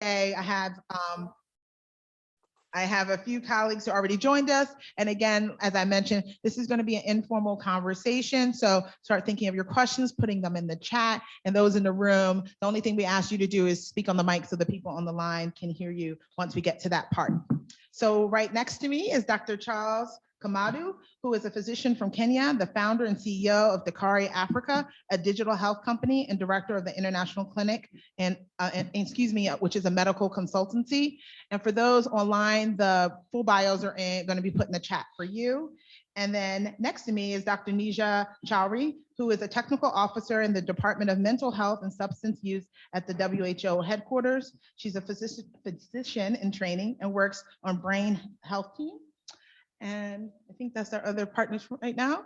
today. I have a few colleagues who already joined us. And again, as I mentioned, this is going to be an informal conversation. So start thinking of your questions, putting them in the chat, and those in the room. The only thing we ask you to do is speak on the mic so the people on the line can hear you once we get to that part. So right next to me is Dr. Charles Kamadu, who is a physician from Kenya, the founder and CEO of Dakari Africa, a digital health company, and director of the International Clinic, which is a medical consultancy. And for those online, the full bios are going to be put in the chat for you. And then next to me is Dr. Nisha Chowri, who is a technical officer in the Department of Mental Health and Substance Use at the WHO headquarters. She's a physician in training and works on brain health team. And I think that's our other partners right now.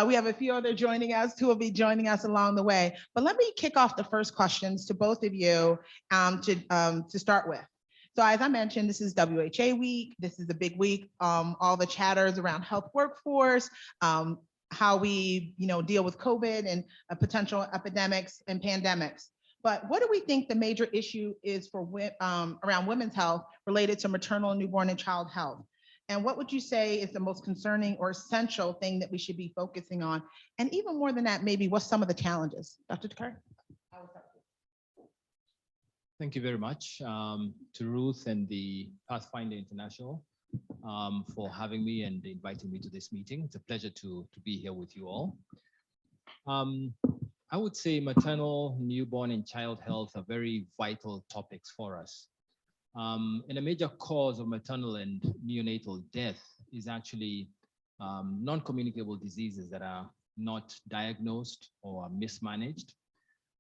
We have a few other joining us who will be joining us along the way. But let me kick off the first questions to both of you to start with. So as I mentioned, this is WHA week. This is a big week. All the chatters around health workforce, how we deal with COVID and potential epidemics and pandemics. But what do we think the major issue is for around women's health related to maternal, newborn, and child health? And what would you say is the most concerning or essential thing that we should be focusing on? And even more than that, maybe what's some of the challenges? Dr. Dakari? Thank you very much to Ruth and the Pathfinder International for having me and inviting me to this meeting. It's a pleasure to be here with you all. I would say maternal, newborn, and child health are very vital topics for us. And a major cause of maternal and neonatal death is actually non-communicable diseases that are not diagnosed or are mismanaged.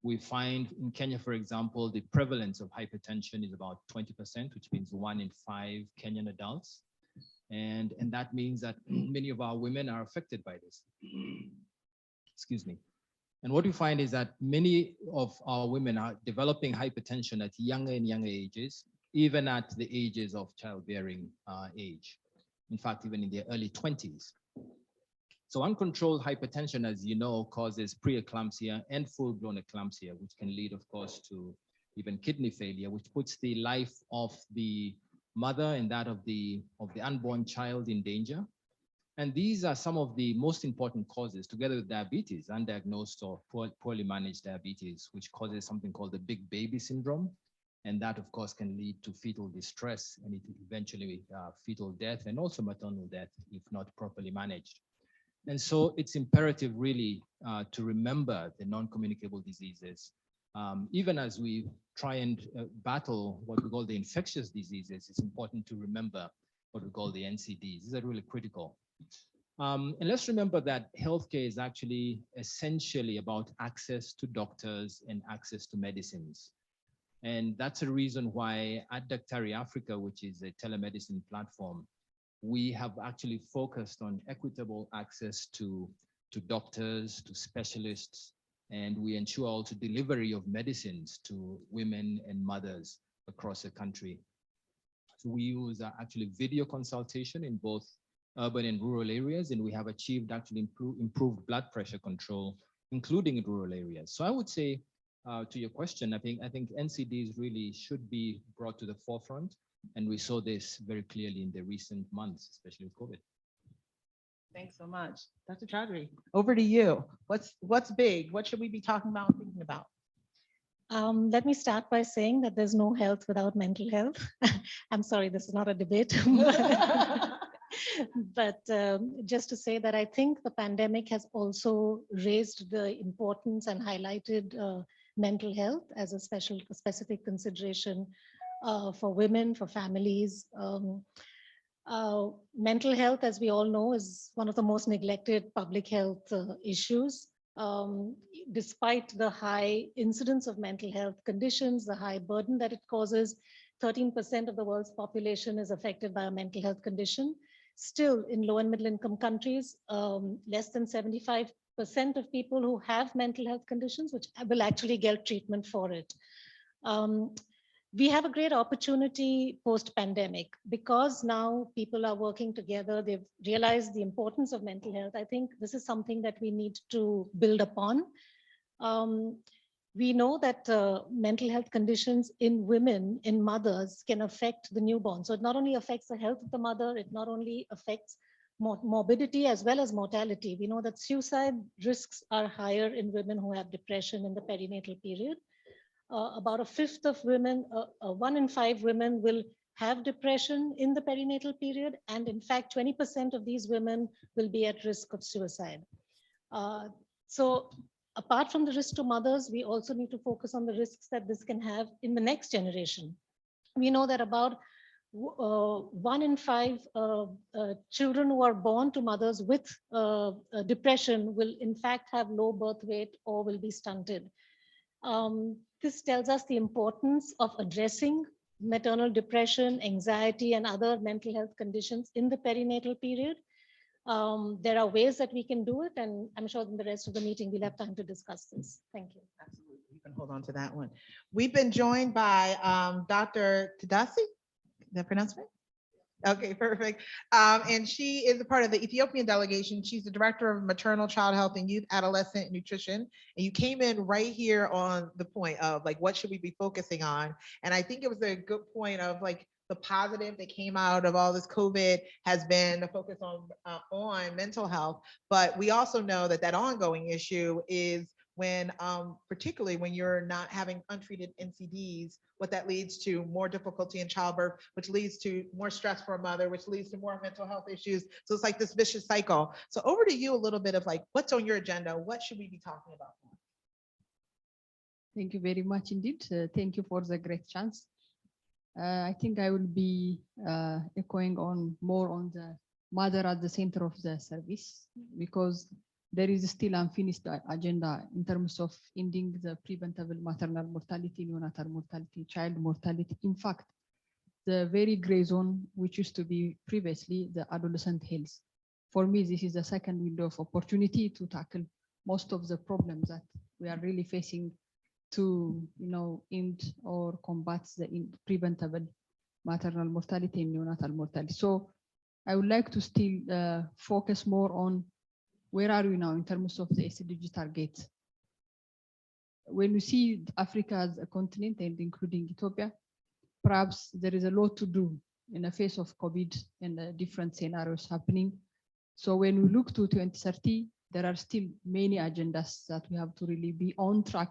We find in Kenya, for example, the prevalence of hypertension is about 20%, which means 1 in 5 Kenyan adults. And that means that many of our women are affected by this. Excuse me. And what we find is that many of our women are developing hypertension at younger and younger ages, even at the ages of childbearing age. In fact, even in their early 20s. So uncontrolled hypertension, as you know, causes preeclampsia and full-blown eclampsia, which can lead, of course, to even kidney failure, which puts the life of the mother and that of the unborn child in danger. And these are some of the most important causes, together with diabetes, undiagnosed or poorly managed diabetes, which causes something called the big baby syndrome. And that, of course, can lead to fetal distress and eventually fetal death and also maternal death if not properly managed. And so it's imperative really to remember the non-communicable diseases. Even as we try and battle what we call the infectious diseases, it's important to remember what we call the NCDs. These are really critical. And let's remember that healthcare is actually essentially about access to doctors and access to medicines. And that's a reason why at Dakari Africa, which is a telemedicine platform, we have actually focused on equitable access to doctors, to specialists, and we ensure also delivery of medicines to women and mothers across the country. So we use actually video consultation in both urban and rural areas, and we have achieved actually improved blood pressure control, including in rural areas. So I would say, to your question, I think NCDs really should be brought to the forefront. And we saw this very clearly in the recent months, especially with COVID. Thanks so much. Dr. Chaudhry, over to you. What's big? What should we be talking about and thinking about? Let me start by saying that there's no health without mental health. I'm sorry, this is not a debate. But just to say that I think the pandemic has also raised the importance and highlighted mental health as a specific consideration for women, for families. Mental health, as we all know, is one of the most neglected public health issues. Despite the high incidence of mental health conditions, the high burden that it causes, 13% of the world's population is affected by a mental health condition. Still, in low and middle income countries, less than 75% of people who have mental health conditions, which will actually get treatment for it. We have a great opportunity post-pandemic because now people are working together. They've realized the importance of mental health. I think this is something that we need to build upon. We know that mental health conditions in women, in mothers, can affect the newborn. So it not only affects the health of the mother, it not only affects morbidity as well as mortality. We know that suicide risks are higher in women who have depression in the perinatal period. About a fifth of women, 1 in 5 women will have depression in the perinatal period. And in fact, 20% of these women will be at risk of suicide. So apart from the risk to mothers, we also need to focus on the risks that this can have in the next generation. We know that about 1 in 5 children who are born to mothers with depression will in fact have low birth weight or will be stunted. This tells us the importance of addressing maternal depression, anxiety, and other mental health conditions in the perinatal period. There are ways that we can do it, and I'm sure in the rest of the meeting we'll have time to discuss this. Thank you. Absolutely. You can hold on to that one. We've been joined by Dr. Tadasi. Is that pronounced right? Okay, perfect. And she is a part of the Ethiopian delegation. She's the director of maternal child health and youth adolescent nutrition. And you came in right here on the point of like, what should we be focusing on? And I think it was a good point of like the positive that came out of all this COVID has been the focus on mental health. But we also know that that ongoing issue is when, particularly when you're not having untreated NCDs, what that leads to more difficulty in childbirth, which leads to more stress for a mother, which leads to more mental health issues. So it's like this vicious cycle. So over to you a little bit of like, what's on your agenda? What should we be talking about? Thank you very much indeed. Thank you for the great chance. I think I will be echoing on more on the mother at the center of the service, because there is still unfinished agenda in terms of ending the preventable maternal mortality, neonatal mortality, child mortality. In fact, the very gray zone, which used to be previously the adolescent health. For me, this is the second window of opportunity to tackle most of the problems that we are really facing to, end or combat the preventable maternal mortality and neonatal mortality. So I would like to still focus more on where are we now in terms of the SDG targets. When we see Africa as a continent and including Ethiopia, perhaps there is a lot to do in the face of COVID and different scenarios happening. So when we look to 2030, there are still many agendas that we have to really be on track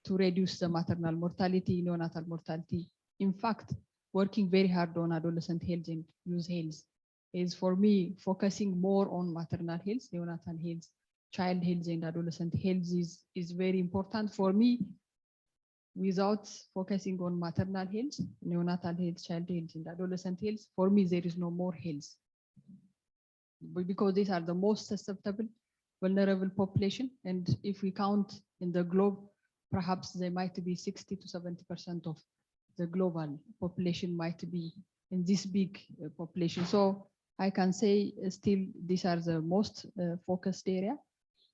to reduce the maternal mortality, neonatal mortality. In fact, working very hard on adolescent health and youth health is, for me, focusing more on maternal health, neonatal health, child health, and adolescent health is very important for me. Without focusing on maternal health, neonatal health, child health, and adolescent health, for me, there is no more health. Because these are the most susceptible, vulnerable population. And if we count in the globe, perhaps there might be 60 to 70% of the global population might be in this big population. So I can say still these are the most focused area.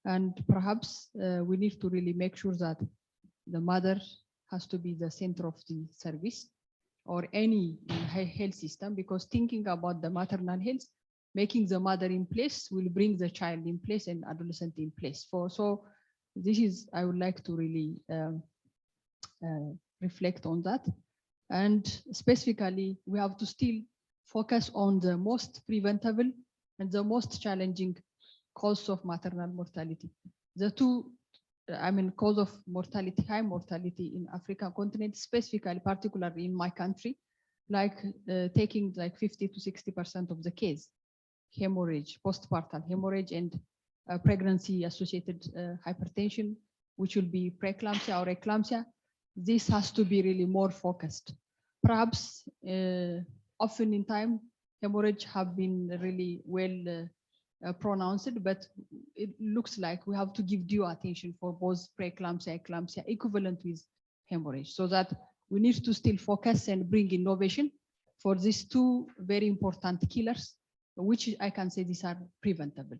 And perhaps we need to really make sure that the mother has to be the center of the service or any health system, because thinking about the maternal health, making the mother in place will bring the child in place and adolescent in place. So this is, I would like to really reflect on that. And specifically, we have to still focus on the most preventable and the most challenging cause of maternal mortality. The two, cause of mortality, high mortality in African continent, specifically, particularly in my country, like taking like 50 to 60% of the case, hemorrhage, postpartum hemorrhage, and pregnancy-associated hypertension, which will be preeclampsia or eclampsia. This has to be really more focused. Perhaps often in time, hemorrhage have been really well pronounced, but it looks like we have to give due attention for both preeclampsia, eclampsia, equivalent with hemorrhage, so that we need to still focus and bring innovation for these two very important killers, which I can say these are preventable.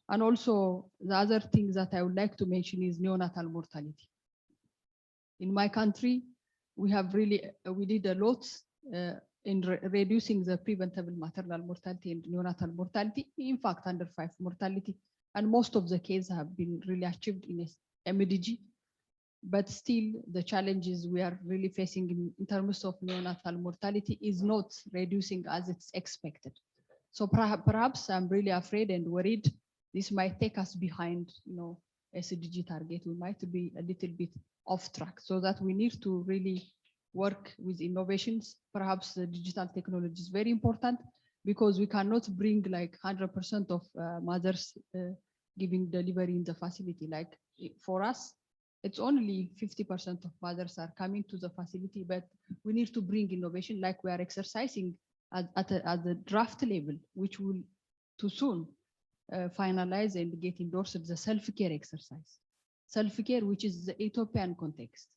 And also the other thing that I would like to mention is neonatal mortality. In my country, we did a lot in reducing the preventable maternal mortality and neonatal mortality, in fact, under 5 mortality. And most of the cases have been really achieved in MDG. but still the challenges we are really facing in terms of neonatal mortality is not reducing as it's expected. So perhaps I'm really afraid and worried this might take us behind, SDG target. We might be a little bit off track, so that we need to really work with innovations. Perhaps the digital technology is very important, because we cannot bring like 100% of mothers giving delivery in the facility. Like for us, it's only 50% of mothers are coming to the facility, but we need to bring innovation, like we are exercising at the draft level, which will too soon finalize and get endorsed, the self-care exercise. Self-care, which is the Ethiopian context.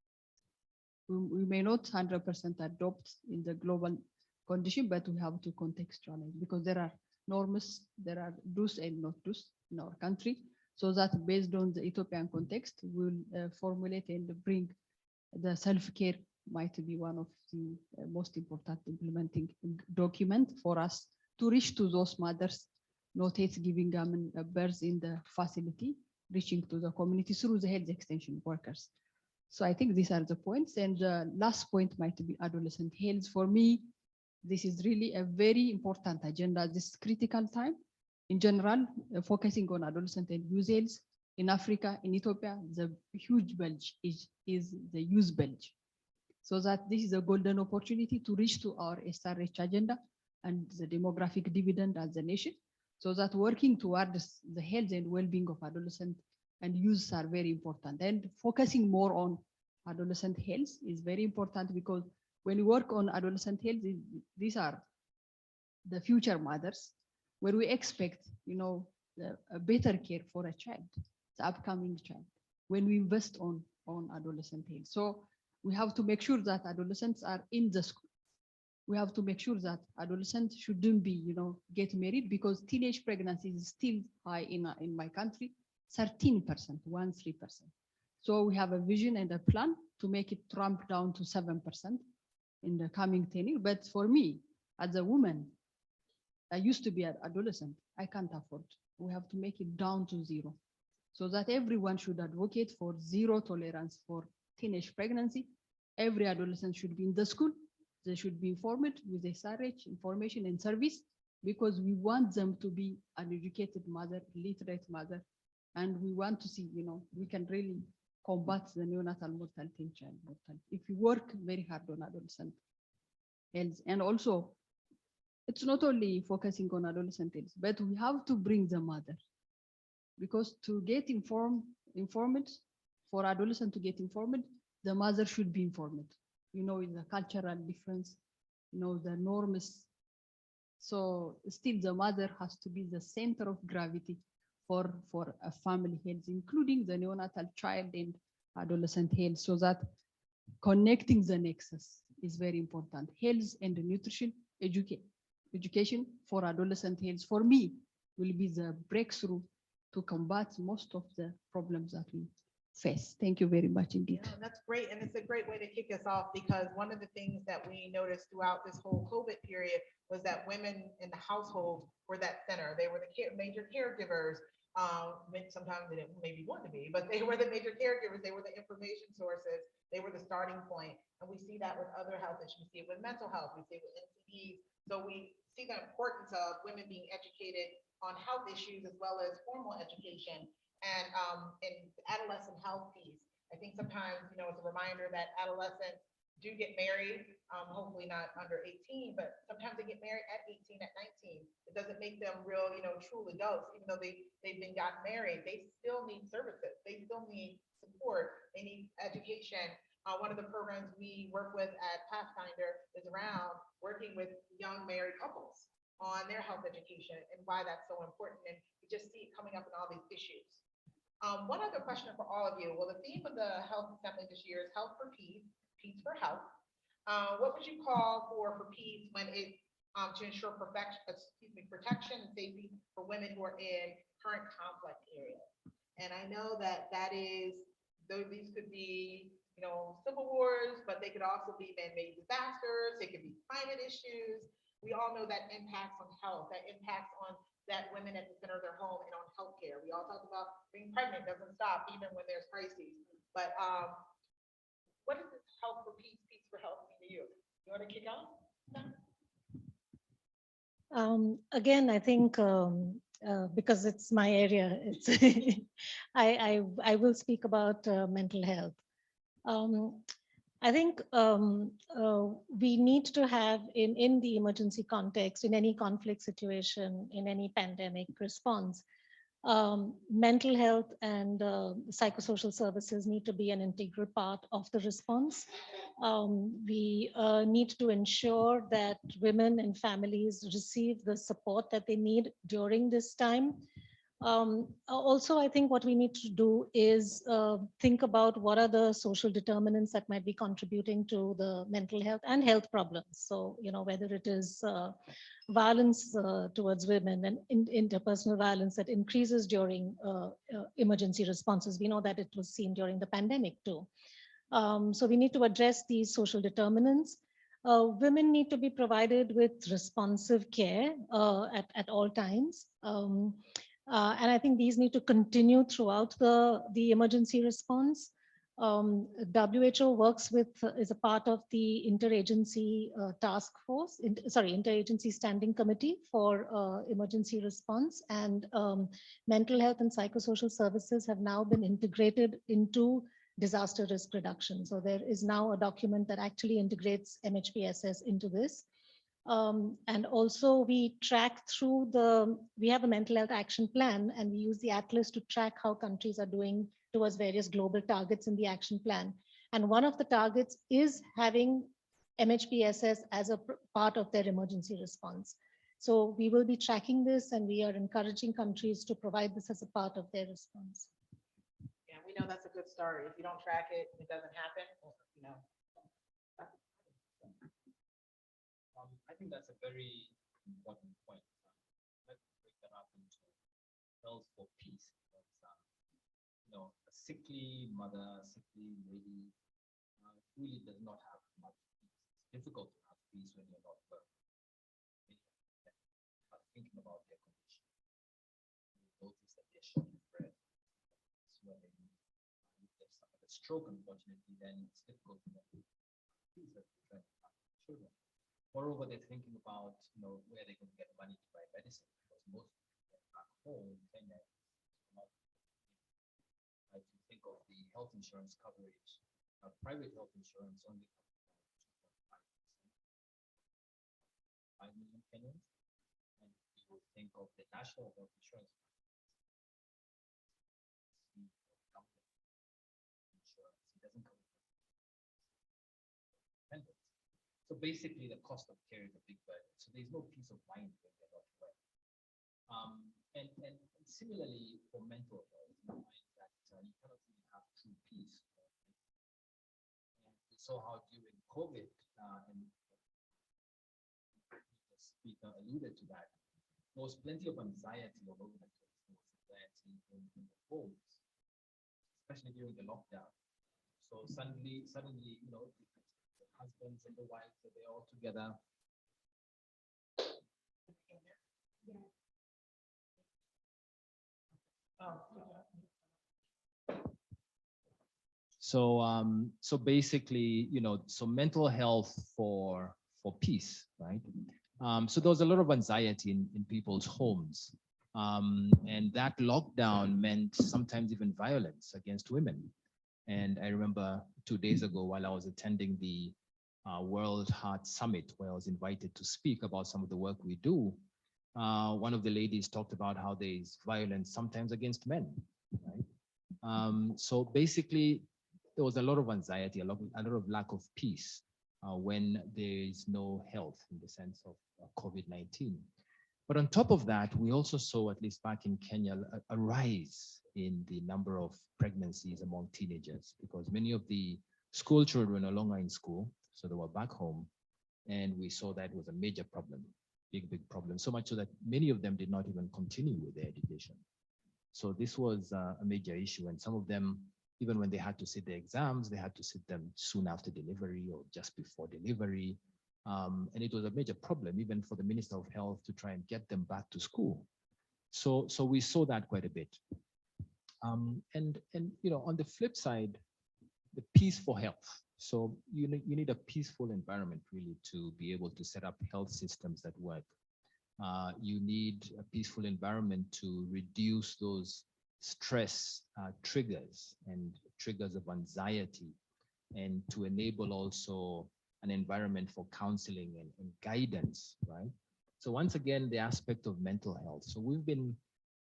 We may not 100% adopt in the global condition, but we have to contextualize, because there are norms, there are do's and not do's in our country. So that based on the Ethiopian context, we'll formulate and bring the self-care might be one of the most important implementing document for us to reach to those mothers, not yet giving them a birth in the facility, reaching to the community through the health extension workers. So I think these are the points. And the last point might be adolescent health. For me, this is really a very important agenda, this critical time. In general, focusing on adolescent and youth health in Africa, in Ethiopia, the huge bulge is the youth bulge. So that this is a golden opportunity to reach to our SRH agenda and the demographic dividend as a nation. So that working towards the health and well-being of adolescent and youth are very important. And focusing more on adolescent health is very important, because when we work on adolescent health, these are the future mothers, where we expect, a better care for a child, the upcoming child, when we invest on adolescent health. So we have to make sure that adolescents are in the school. We have to make sure that adolescents shouldn't be, get married, because teenage pregnancy is still high in my country, 13%, 13%. So we have a vision and a plan to make it ramp down to 7% in the coming 10 years. But for me, as a woman, I used to be an adolescent, I can't afford. We have to make it down to 0, so that everyone should advocate for 0 tolerance for teenage pregnancy. Every adolescent should be in the school. They should be informed with SRH information and service, because we want them to be an educated mother, literate mother. And we want to see, we can really combat the neonatal mortality and child mortality if we work very hard on adolescent health. And also, it's not only focusing on adolescent health, but we have to bring the mother, because to get informed, for adolescent to get informed, the mother should be informed. The cultural difference, the norms. So still the mother has to be the center of gravity for a family health, including the neonatal child and adolescent health, so that connecting the nexus is very important. Health and nutrition, education for adolescent health, for me, will be the breakthrough to combat most of the problems that we face. Thank you very much indeed. Yeah, that's great. And it's a great way to kick us off, because one of the things that we noticed throughout this whole COVID period was that women in the household were that center. They were the major caregivers. Sometimes they didn't maybe want to be, but they were the major caregivers. They were the information sources. They were the starting point. And we see that with other health issues. We see it with mental health. We see it with NCDs. So we see the importance of women being educated on health issues, as well as formal education. And adolescent health piece, I think sometimes, it's a reminder that adolescents do get married, hopefully not under 18, but sometimes they get married at 18, at 19. It doesn't make them real, true adults, even though they've been got married. They still need services. They still need support. They need education. One of the programs we work with at Pathfinder is around working with young married couples on their health education and why that's so important. And we just see it coming up in all these issues. One other question for all of you. Well, the theme of the Health Assembly this year is Health for Peace, Peace for Health. What would you call for peace when it to ensure protection and safety for women who are in current conflict areas? And I know that is, though these could be, civil wars, but they could also be man-made disasters. They could be climate issues. We all know that impacts on health, that impacts on that women at the center of their home and on healthcare. We all talk about being pregnant doesn't stop even when there's crises. But what does this health for peace, peace for health mean to you? You want to kick off? Again, I think because it's my area, it's I will speak about mental health. Um, I think we need to have in the emergency context, in any conflict situation, in any pandemic response, mental health and psychosocial services need to be an integral part of the response. We need to ensure that women and families receive the support that they need during this time. Also, I think what we need to do is think about what are the social determinants that might be contributing to the mental health and health problems. So, whether it is violence towards women and interpersonal violence that increases during emergency responses. We know that it was seen during the pandemic too. So we need to address these social determinants. Women need to be provided with responsive care at all times. And I think these need to continue throughout the emergency response. WHO works with, is a part of the interagency task force, interagency standing committee for emergency response, and mental health and psychosocial services have now been integrated into disaster risk reduction. So there is now a document that actually integrates MHPSS into this. And also we track through we have a mental health action plan, and we use the Atlas to track how countries are doing towards various global targets in the action plan. And one of the targets is having MHPSS as a part of their emergency response. So we will be tracking this, and we are encouraging countries to provide this as a part of their response. Yeah, we know that's a good start. If you don't track it, it doesn't happen, I think that's a very important point. Let's break that up into health for peace. Because, a sickly mother, sickly lady really does not have much peace. It's difficult to have peace when you're not well. Are thinking about their condition. You notice that they're short of breath. When they suffer a stroke, unfortunately, then it's difficult to have peace as they try to have children. Moreover, they're thinking about where they're going to get money to buy medicine, because most people back home in Kenya, if you think of the health insurance coverage, private health insurance only covers 2.5 million Kenyans, and if you think of the national health insurance insurance, it doesn't cover. So basically, the cost of care is a big burden. So there's no peace of mind when they're not well. And similarly, for mental health, you find that you cannot really have true peace. And we saw how during COVID, and the speaker alluded to that, there was plenty of anxiety all over the place. There was anxiety in the homes, especially during the lockdown. So suddenly, the husbands and the wives, they're all together. So basically, so mental health for peace, right? So there was a lot of anxiety in people's homes. And that lockdown meant sometimes even violence against women. And I remember 2 days ago, while I was attending the World Heart Summit, where I was invited to speak about some of the work we do, one of the ladies talked about how there is violence sometimes against men, right? So basically, there was a lot of anxiety, a lot of lack of peace when there is no health in the sense of COVID-19. But on top of that, we also saw, at least back in Kenya, a rise in the number of pregnancies among teenagers, because many of the school children are no longer in school, so they were back home. And we saw that was a major problem, big problem, so much so that many of them did not even continue with their education. So this was a major issue, and some of them, even when they had to sit the exams, they had to sit them soon after delivery or just before delivery. And it was a major problem, even for the Minister of Health, to try and get them back to school. So we saw that quite a bit. And on the flip side, the peace for health. So you need a peaceful environment really to be able to set up health systems that work. You need a peaceful environment to reduce those stress triggers and triggers of anxiety, and to enable also an environment for counseling and guidance, right? So once again, the aspect of mental health. So we've been,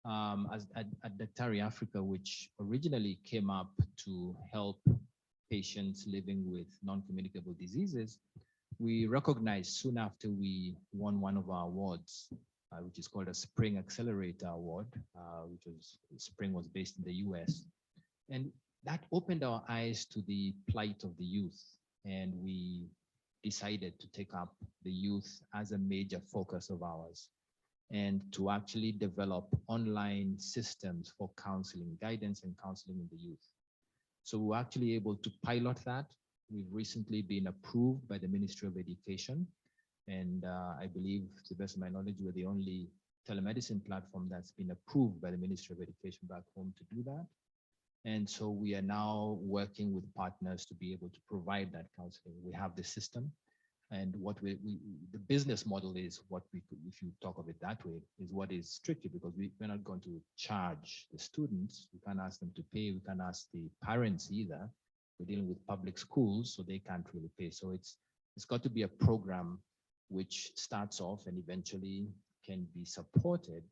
at Daktari Africa, which originally came up to help patients living with non-communicable diseases, we recognized soon after we won one of our awards, which is called a Spring Accelerator Award, Spring was based in the US. And that opened our eyes to the plight of the youth. And we decided to take up the youth as a major focus of ours, and to actually develop online systems for counseling, guidance and counseling in the youth. So we're actually able to pilot that. We've recently been approved by the Ministry of Education. And I believe, to the best of my knowledge, we're the only telemedicine platform that's been approved by the Ministry of Education back home to do that. And so we are now working with partners to be able to provide that counseling. We have the system, and what the business model is what we could, if you talk of it that way, is what is tricky, because we're not going to charge the students. We can't ask them to pay. We can't ask the parents either. We're dealing with public schools, so they can't really pay. So it's got to be a program which starts off and eventually can be supported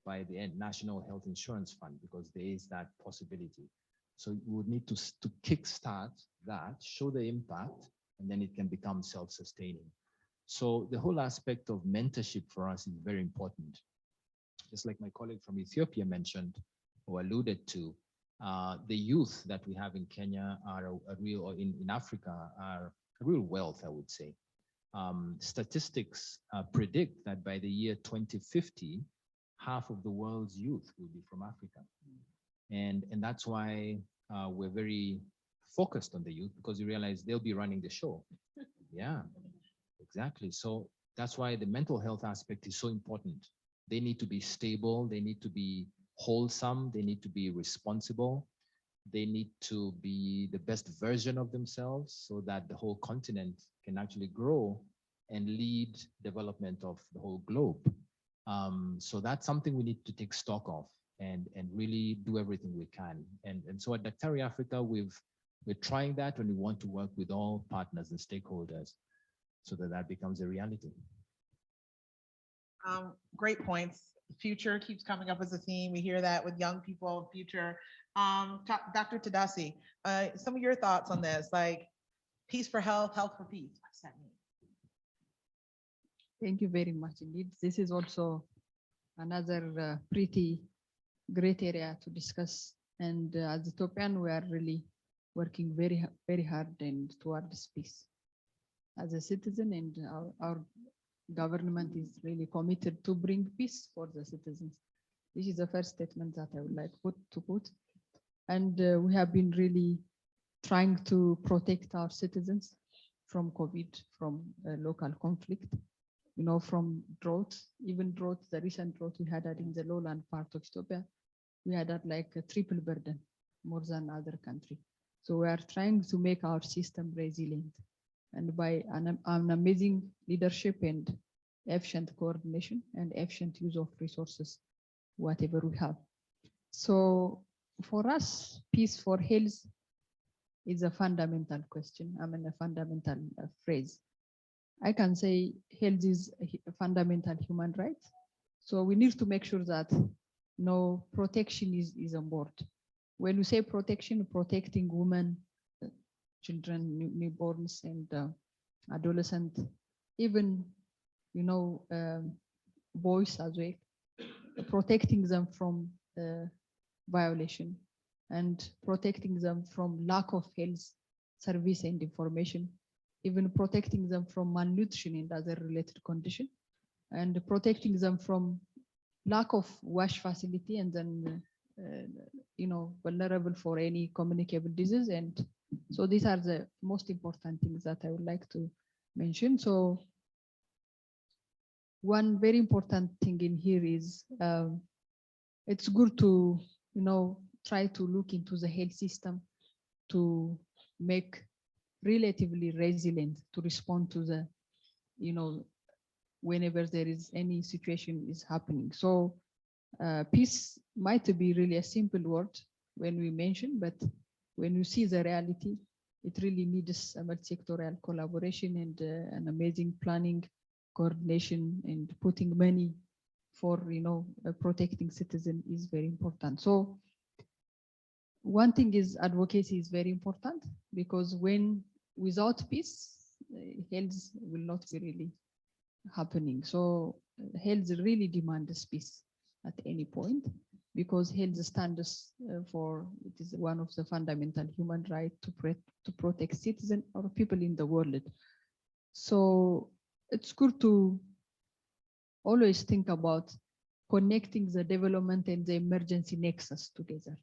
by the National Health Insurance Fund, because there is that possibility. So we would need to kickstart that, show the impact, and then it can become self-sustaining. So the whole aspect of mentorship for us is very important. Just like my colleague from Ethiopia mentioned or alluded to, the youth that we have in Kenya are a real, or in Africa, are a real wealth, I would say. Statistics predict that by the year 2050, half of the world's youth will be from Africa. And that's why we're very focused on the youth, because we realize they'll be running the show. Yeah, exactly. So that's why the mental health aspect is so important. They need to be stable. They need to be wholesome. They need to be responsible. They need to be the best version of themselves, so that the whole continent can actually grow and lead development of the whole globe. So that's something we need to take stock of and really do everything we can. And so at Daktari Africa, we're trying that, and we want to work with all partners and stakeholders so that that becomes a reality. Great points. Future keeps coming up as a theme. We hear that with young people, future. Dr. Tadasi, some of your thoughts on this, like peace for health, health for peace. What does that mean? Thank you very much indeed. This is also another pretty great area to discuss. And as Ethiopian, we are really working very, very hard and towards peace. As a citizen, and our government is really committed to bring peace for the citizens. This is the first statement that I would like to put. And we have been really trying to protect our citizens from COVID, from local conflict, you know, from drought, even drought, the recent drought we had in the lowland part of Ethiopia, we had like a triple burden, more than other country. So we are trying to make our system resilient, and by an amazing leadership and efficient coordination and efficient use of resources, whatever we have. So for us, peace for health is a fundamental question. I mean, a fundamental phrase. I can say health is a fundamental human right. So we need to make sure that no protection is on board. When we say protection, protecting women, children, newborns, and adolescents, even, you know, boys as well, protecting them from violation and protecting them from lack of health service and information, even protecting them from malnutrition and other related conditions, and protecting them from lack of wash facility, and then you know, vulnerable for any communicable disease. And so these are the most important things that I would like to mention. So one very important thing in here is it's good to, you know, try to look into the health system to make relatively resilient to respond to the, whenever there is any situation is happening. So peace might be really a simple word when we mention, but when you see the reality, it really needs a multi-sectoral collaboration and an amazing planning, coordination, and putting money for protecting citizens is very important. So one thing is advocacy is very important, because without peace, health will not be really happening. So health really demands peace at any point, because health stands for, it is one of the fundamental human rights to protect citizens or people in the world. So it's good to always think about connecting the development and the emergency nexus together.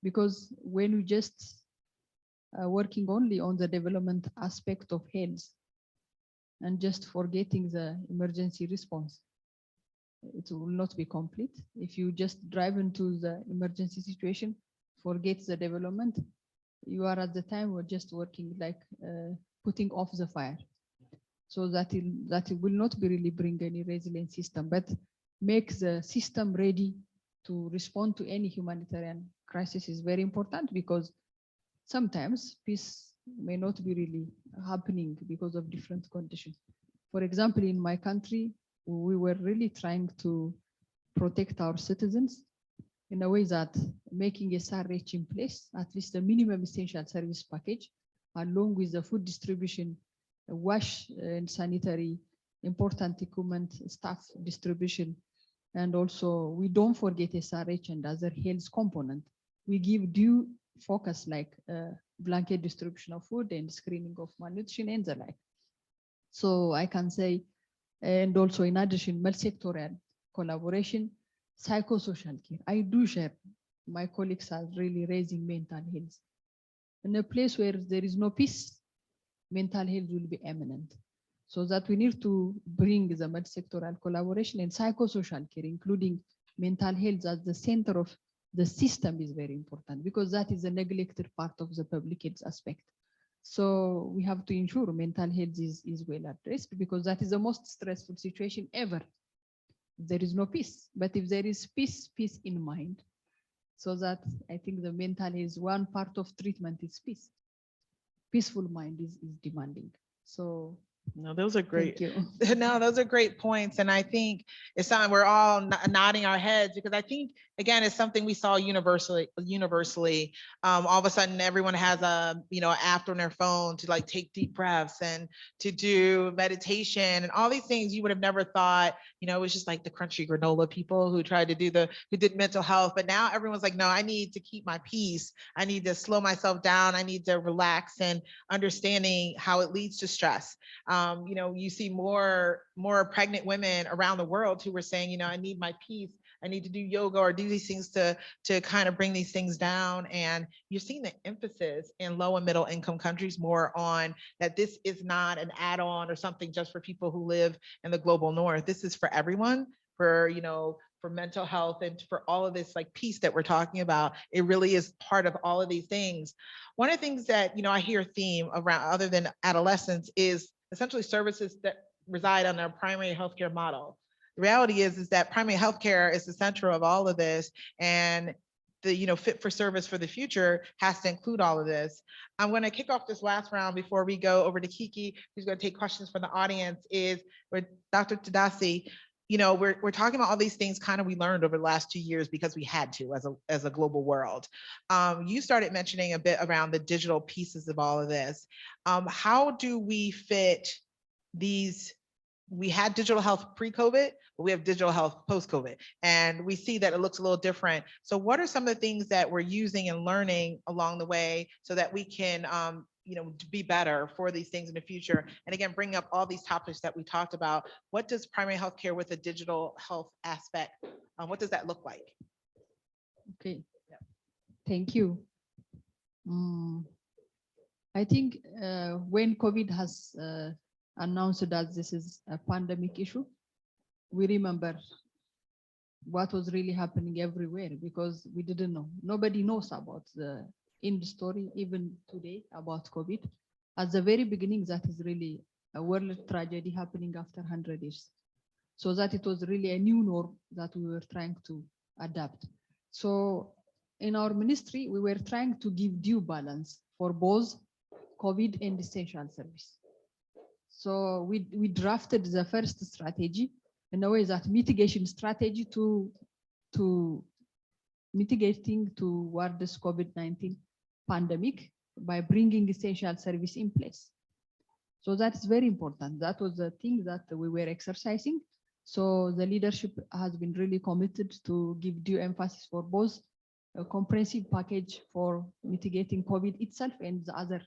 Because when we just working only on the development aspect of health and just forgetting the emergency response, it will not be complete. If you just drive into the emergency situation, forget the development, you are at the time we're just working like putting off the fire. So that it will not be really bring any resilient system, but make the system ready to respond to any humanitarian crisis is very important, because sometimes peace may not be really happening because of different conditions. For example, in my country, we were really trying to protect our citizens in a way that making a SRH in place, at least the minimum essential service package, along with the food distribution, wash and sanitary, important equipment, staff distribution, and also we don't forget SRH and other health component. We give due focus like blanket distribution of food and screening of malnutrition and the like. So I can say, and also in addition, multi-sectoral collaboration, psychosocial care. I do share, my colleagues are really raising mental health. In a place where there is no peace, mental health will be eminent. So that we need to bring the multi-sectoral collaboration and psychosocial care, including mental health at the center of the system, is very important, because that is a neglected part of the public health aspect. So we have to ensure mental health is well addressed, because that is the most stressful situation ever. There is no peace, but if there is peace in mind, so that I think the mental is one part of treatment is peace. Peaceful mind is demanding. So No, those are great. thank you. No, those are great points. And I think it's something we're all nodding our heads, because I think, again, it's something we saw universally. All of a sudden, everyone has a, app on their phone to like take deep breaths and to do meditation and all these things you would have never thought, it was just like the crunchy granola people who tried to who did mental health. But now everyone's like, no, I need to keep my peace. I need to slow myself down. I need to relax, and understanding how it leads to stress. You see more pregnant women around the world who were saying, I need my peace. I need to do yoga or do these things to kind of bring these things down. And you're seeing the emphasis in low and middle income countries more on that this is not an add-on or something just for people who live in the global north. This is for everyone, for mental health and for all of this like peace that we're talking about. It really is part of all of these things. One of the things that, I hear a theme around, other than adolescence, is essentially services that reside on our primary healthcare model. The reality is that primary healthcare is the center of all of this, and the fit for service for the future has to include all of this. I'm going to kick off this last round before we go over to Kiki, who's going to take questions from the audience. Is with Dr. Tadasi. We're talking about all these things kind of we learned over the last 2 years because we had to as a global world. You started mentioning a bit around the digital pieces of all of this. How do we fit these? We had digital health pre-COVID, but we have digital health post-COVID, and we see that it looks a little different. So what are some of the things that we're using and learning along the way so that we can be better for these things in the future? And again, bring up all these topics that we talked about. What does primary healthcare with a digital health aspect, what does that look like? Okay, thank you. I think when COVID has announced that this is a pandemic issue, we remember what was really happening everywhere, because we didn't know. Nobody knows about the in the story, even today, about COVID. At the very beginning, that is really a world tragedy happening after 100 years. So that it was really a new norm that we were trying to adapt. So in our ministry, we were trying to give due balance for both COVID and essential service. So we drafted the first strategy in a way that mitigation strategy to mitigating toward this COVID-19 pandemic by bringing essential service in place. So that's very important. That was the thing that we were exercising. So the leadership has been really committed to give due emphasis for both a comprehensive package for mitigating COVID itself and the other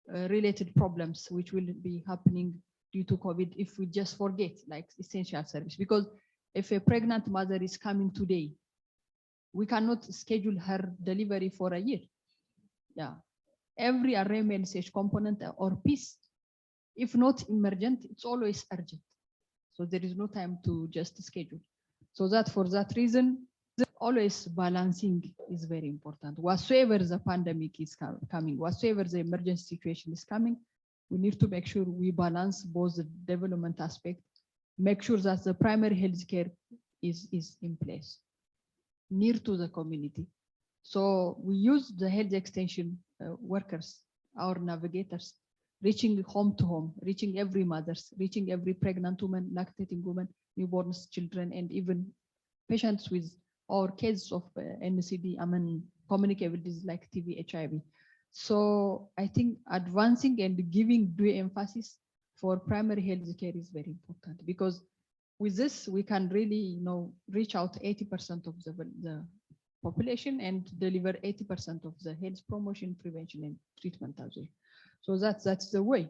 related problems which will be happening due to COVID if we just forget, like essential service. Because if a pregnant mother is coming today, we cannot schedule her delivery for a year. Yeah, every RMNSH component or piece, if not emergent, it's always urgent. So there is no time to just schedule. So that for that reason, always balancing is very important. Whatsoever the pandemic is coming, whatsoever the emergency situation is coming, we need to make sure we balance both the development aspect, make sure that the primary health care is in place, near to the community. So we use the health extension workers, our navigators, reaching home to home, reaching every mothers, reaching every pregnant woman, lactating woman, newborns, children, and even patients with or cases of NCD, communicable disease like TB, HIV. So I think advancing and giving due emphasis for primary health care is very important, because with this we can really, reach out 80% of the population and deliver 80% of the health promotion, prevention, and treatment as well. So that's the way.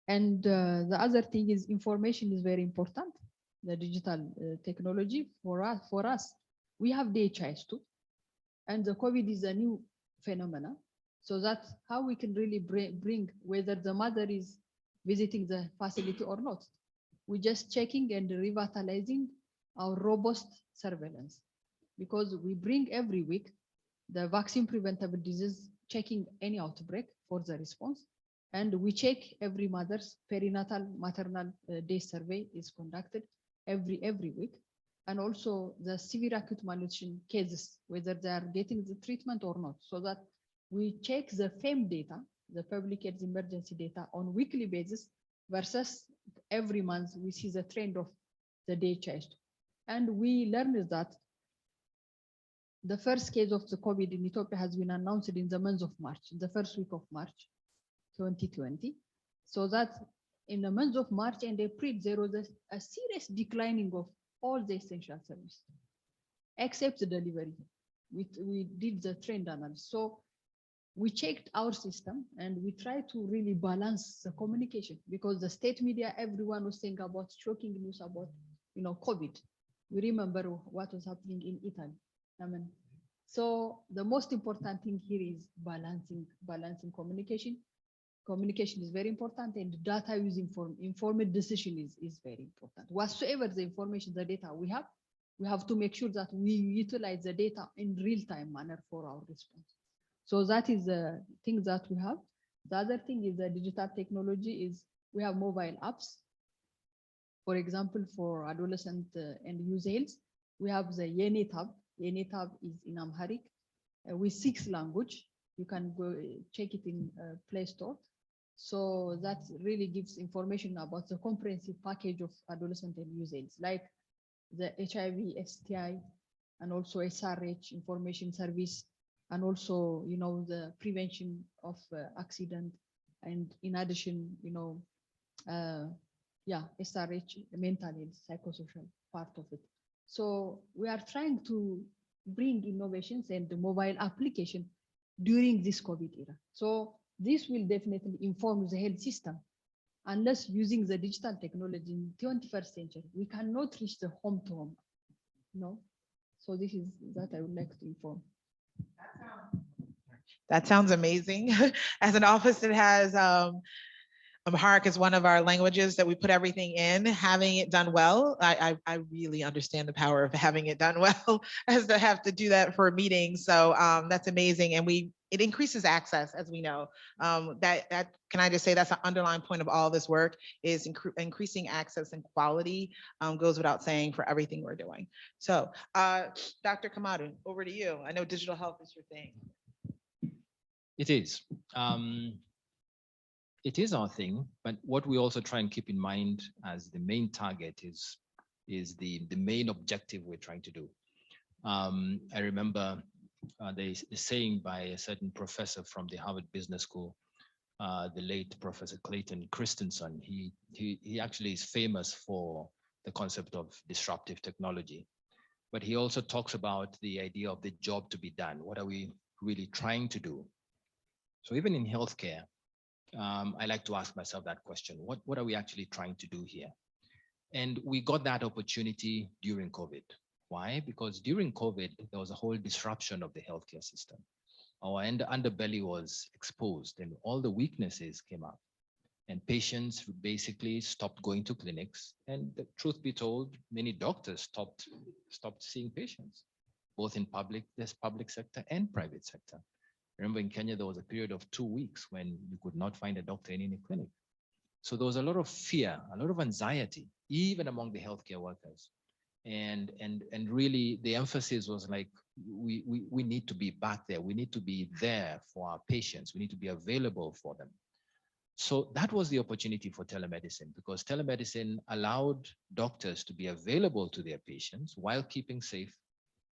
And the other thing is information is very important. The digital technology for us, we have DHIS too, and the COVID is a new phenomena. So that's how we can really bring whether the mother is visiting the facility or not. We're just checking and revitalizing our robust surveillance, because we bring every week the vaccine preventable disease, checking any outbreak for the response. And we check every mother's perinatal maternal day survey is conducted every week. And also the severe acute malnutrition cases, whether they are getting the treatment or not, so that we check the FEM data, the public health emergency data, on weekly basis versus every month we see the trend of the DHIS. And we learned that the first case of the COVID in Ethiopia has been announced in the month of March, the first week of March 2020. So that in the month of March and April, there was a serious declining of all the essential services, except the delivery. We did the trend analysis. So we checked our system and we tried to really balance the communication, because the state media, everyone was saying about shocking news about, COVID. We remember what was happening in Italy. So the most important thing here is balancing communication. Communication is very important, and data using informed decision is very important. Whatsoever the information, the data we have to make sure that we utilize the data in real-time manner for our response. So that is the thing that we have. The other thing is the digital technology is we have mobile apps. For example, for adolescent and youth health, we have the Yeni tab. Yeni tab is in Amharic with 6 languages. You can go check it in Play Store. So that really gives information about the comprehensive package of adolescent and youth health, like the HIV, STI, and also SRH information service, and also, the prevention of accident. And in addition, SRH, mental health, psychosocial part of it. So we are trying to bring innovations and the mobile application during this COVID era. So this will definitely inform the health system. Unless using the digital technology in the 21st century, we cannot reach the home to home. So this is that I would like to inform. That sounds amazing. As an office that has Amharic is one of our languages that we put everything in. Having it done well, I really understand the power of having it done well, as to have to do that for a meeting. So that's amazing, and it increases access, as we know. That can I just say that's an underlying point of all this work is increasing access and quality, goes without saying for everything we're doing. So Dr. Kamadu, over to you. I know digital health is your thing. It is. It is our thing, but what we also try and keep in mind as the main target is the main objective we're trying to do. I remember the saying by a certain professor from the Harvard Business School, the late Professor Clayton Christensen. He actually is famous for the concept of disruptive technology, but he also talks about the idea of the job to be done. What are we really trying to do? So even in healthcare, I like to ask myself that question. What are we actually trying to do here? And we got that opportunity during COVID. Why? Because during COVID, there was a whole disruption of the healthcare system. Our underbelly was exposed and all the weaknesses came up. And patients basically stopped going to clinics. And the truth be told, many doctors stopped seeing patients, both in this public sector and private sector. Remember in Kenya, there was a period of 2 weeks when you could not find a doctor in any clinic. So there was a lot of fear, a lot of anxiety, even among the healthcare workers. And really the emphasis was like, we need to be back there. We need to be there for our patients. We need to be available for them. So that was the opportunity for telemedicine, because telemedicine allowed doctors to be available to their patients while keeping safe,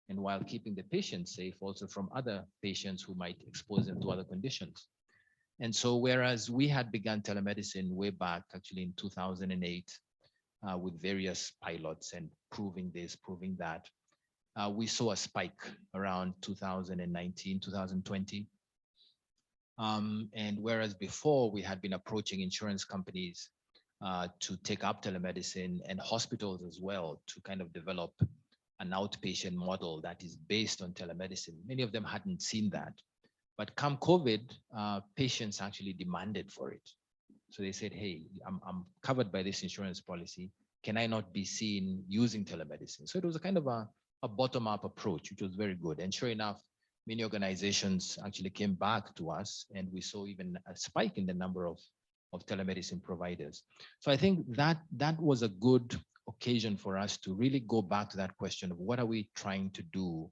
and while keeping the patient safe also from other patients who might expose them to other conditions. And so whereas we had begun telemedicine way back actually in 2008 with various pilots and proving this, proving that, we saw a spike around 2019, 2020. And whereas before we had been approaching insurance companies to take up telemedicine and hospitals as well to kind of develop an outpatient model that is based on telemedicine. Many of them hadn't seen that. But come COVID, patients actually demanded for it. So they said, hey, I'm covered by this insurance policy. Can I not be seen using telemedicine? So it was a kind of a bottom-up approach, which was very good. And sure enough, many organizations actually came back to us, and we saw even a spike in the number of telemedicine providers. So I think that was a good occasion for us to really go back to that question of what are we trying to do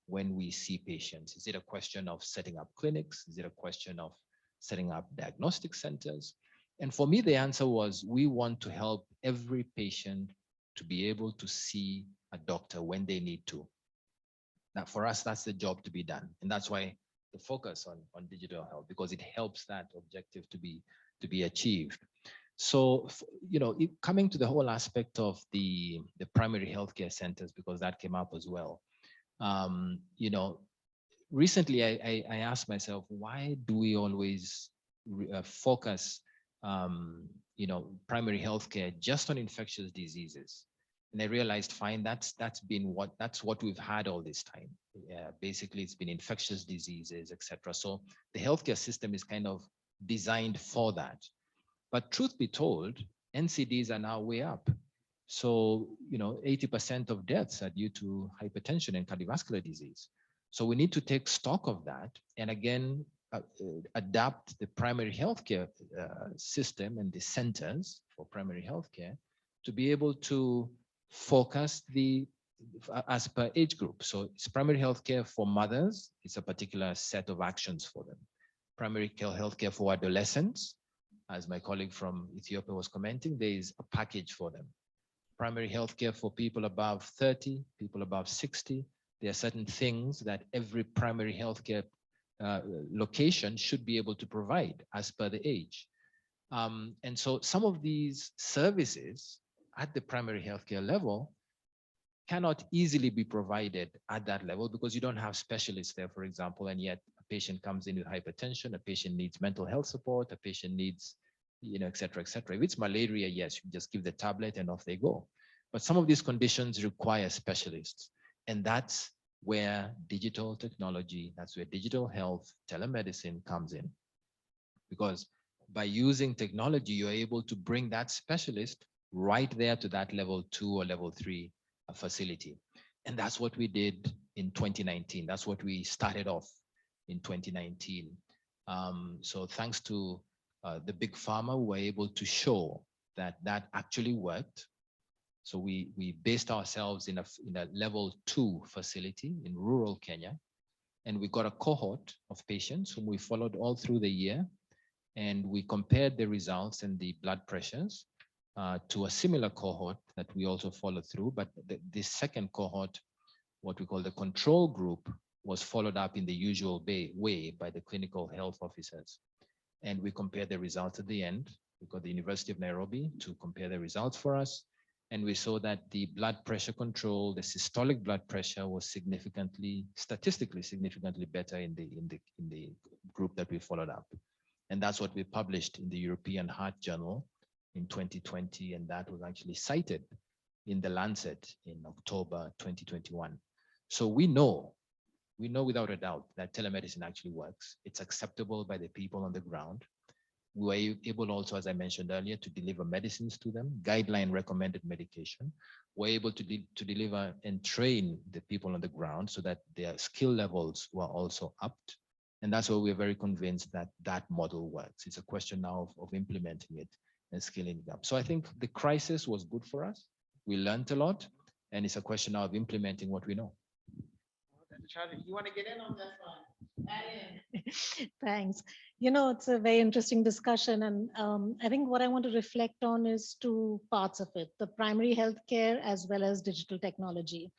when we see patients? Is it a question of setting up clinics? Is it a question of setting up diagnostic centers? And for me, the answer was we want to help every patient to be able to see a doctor when they need to. Now, for us, that's the job to be done. And that's why the focus on digital health, because it helps that objective to be achieved. So, coming to the whole aspect of the primary healthcare centers, because that came up as well. Recently I asked myself, why do we always focus, primary healthcare just on infectious diseases? And I realized, fine, that's what we've had all this time. Basically, it's been infectious diseases, etc. So the healthcare system is kind of designed for that. But truth be told, NCDs are now way up. So, 80% of deaths are due to hypertension and cardiovascular disease. So we need to take stock of that and again, adapt the primary healthcare system and the centers for primary healthcare to be able to focus as per age group. So it's primary healthcare for mothers. It's a particular set of actions for them. Primary care healthcare for adolescents, as my colleague from Ethiopia was commenting, there is a package for them. Primary healthcare for people above 30, people above 60. There are certain things that every primary healthcare location should be able to provide as per the age. And so some of these services at the primary healthcare level cannot easily be provided at that level because you don't have specialists there, for example, and yet a patient comes in with hypertension, a patient needs mental health support, a patient needs, et cetera, et cetera. If it's malaria, yes, you just give the tablet and off they go. But some of these conditions require specialists. And that's where digital technology, that's where digital health, telemedicine comes in. Because by using technology, you're able to bring that specialist right there to that level 2 or level 3 facility. And that's what we did in 2019. That's what we started off in 2019. So thanks to the big pharma, we were able to show that that actually worked. So we based ourselves in a level 2 facility in rural Kenya. And we got a cohort of patients whom we followed all through the year. And we compared the results and the blood pressures to a similar cohort that we also followed through. But the second cohort, what we call the control group, was followed up in the usual way by the clinical health officers. And we compared the results at the end. We got the University of Nairobi to compare the results for us. And we saw that the blood pressure control, the systolic blood pressure, was statistically significantly better in the group that we followed up. And that's what we published in the European Heart Journal in 2020. And that was actually cited in the Lancet in October 2021. So we know without a doubt that telemedicine actually works. It's acceptable by the people on the ground. We were able also, as I mentioned earlier, to deliver medicines to them, guideline recommended medication. We're able to deliver and train the people on the ground so that their skill levels were also upped. And that's why we're very convinced that that model works. It's a question now of implementing it and scaling it up. So I think the crisis was good for us. We learned a lot, and it's a question now of implementing what we know. You want to get in on this one? Add in. Thanks. You know, it's a very interesting discussion. And I think what I want to reflect on is two parts of it, the primary healthcare as well as digital technology.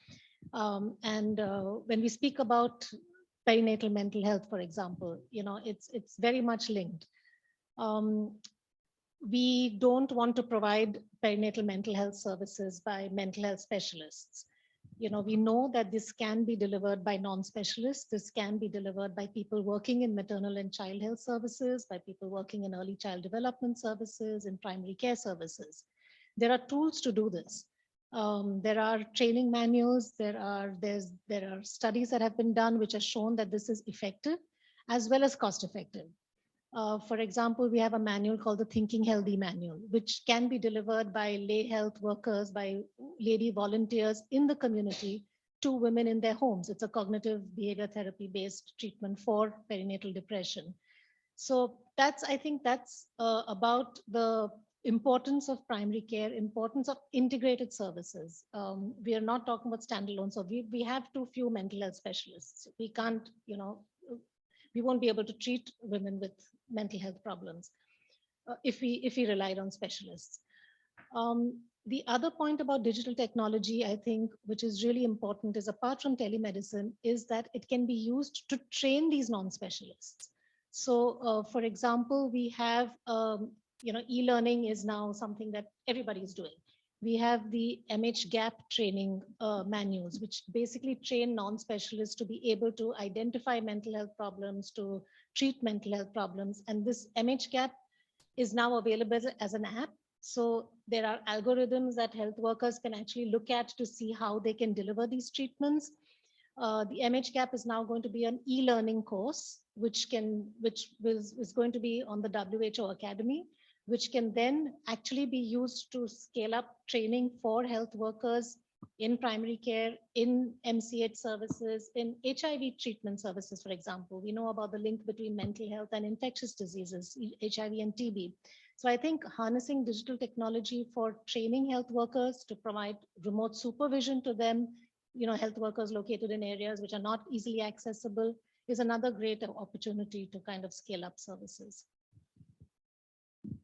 When we speak about perinatal mental health, for example, you know, it's very much linked. We don't want to provide perinatal mental health services by mental health specialists. You know, we know that this can be delivered by non-specialists. This can be delivered by people working in maternal and child health services, by people working in early child development services, in primary care services. There are tools to do this. There are training manuals. There are studies that have been done which have shown that this is effective as well as cost effective. For example, we have a manual called the Thinking Healthy Manual, which can be delivered by lay health workers, by lady volunteers in the community to women in their homes. It's a cognitive behavior therapy based treatment for perinatal depression. So I think that's about the importance of primary care, importance of integrated services. We are not talking about standalone. So we have too few mental health specialists. We can't, you know, we won't be able to treat women with mental health problems if we relied on specialists. The other point about digital technology, I think, which is really important, is apart from telemedicine, is that it can be used to train these non-specialists. So, for example, we have, you know, e-learning is now something that everybody is doing. We have the MHGAP training manuals, which basically train non-specialists to be able to identify mental health problems, to treat mental health problems. And this MHGAP is now available as an app. So there are algorithms that health workers can actually look at to see how they can deliver these treatments. The MHGAP is now going to be an e-learning course, which is going to be on the WHO Academy, which can then actually be used to scale up training for health workers in primary care, in MCH services, in HIV treatment services, for example. We know about the link between mental health and infectious diseases, HIV and TB. So I think harnessing digital technology for training health workers to provide remote supervision to them, you know, health workers located in areas which are not easily accessible, is another great opportunity to kind of scale up services.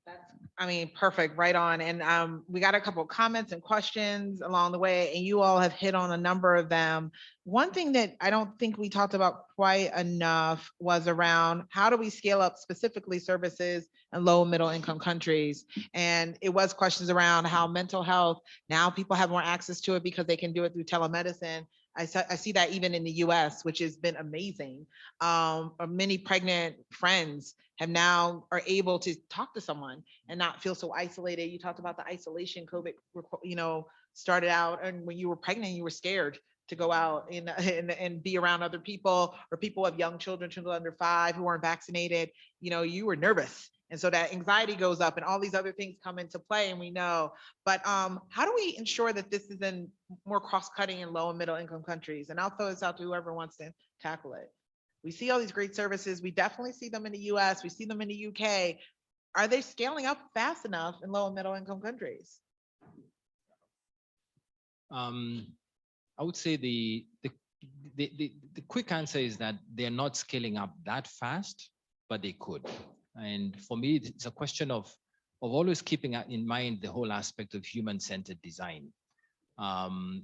That's, I mean, perfect, right on. And we got a couple of comments and questions along the way, and you all have hit on a number of them. One thing that I don't think we talked about quite enough was around how do we scale up specifically services in low and middle income countries? And it was questions around how mental health, now people have more access to it because they can do it through telemedicine. I see that even in the US, which has been amazing. Many pregnant friends are able to talk to someone and not feel so isolated. You talked about the isolation COVID, you know, started out, and when you were pregnant, you were scared to go out and be around other people, or people of young children under 5 who weren't vaccinated. You know, you were nervous And so that anxiety goes up and all these other things come into play, and we know. But how do we ensure that this is in more cross-cutting in low and middle income countries? And I'll throw this out to whoever wants to tackle it. We see all these great services. We definitely see them in the US. We see them in the UK. Are they scaling up fast enough in low and middle income countries? I would say the quick answer is that they're not scaling up that fast, but they could. And for me, it's a question of always keeping in mind the whole aspect of human-centered design.